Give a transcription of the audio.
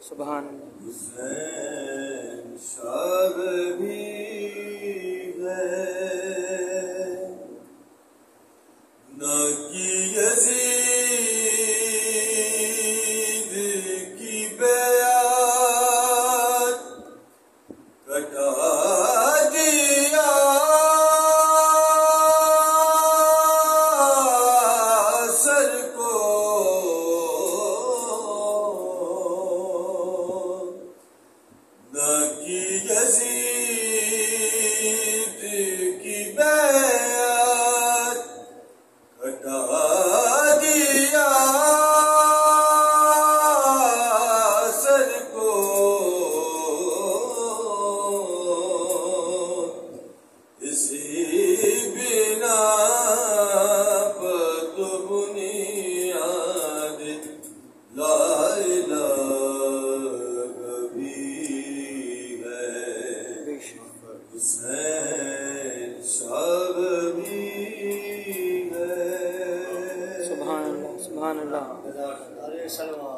سبحان حسین شاب بھی ہے نہ کی یزید کی بیعت کٹا دیا سر کو نہ کی یزید کی بیعت کٹا دیا سر کو اسی بنا پر تو بنیاد لا الہ بھی ہے حسین شاب بھی ہے سبحان اللہ سبحان اللہ ارے سلام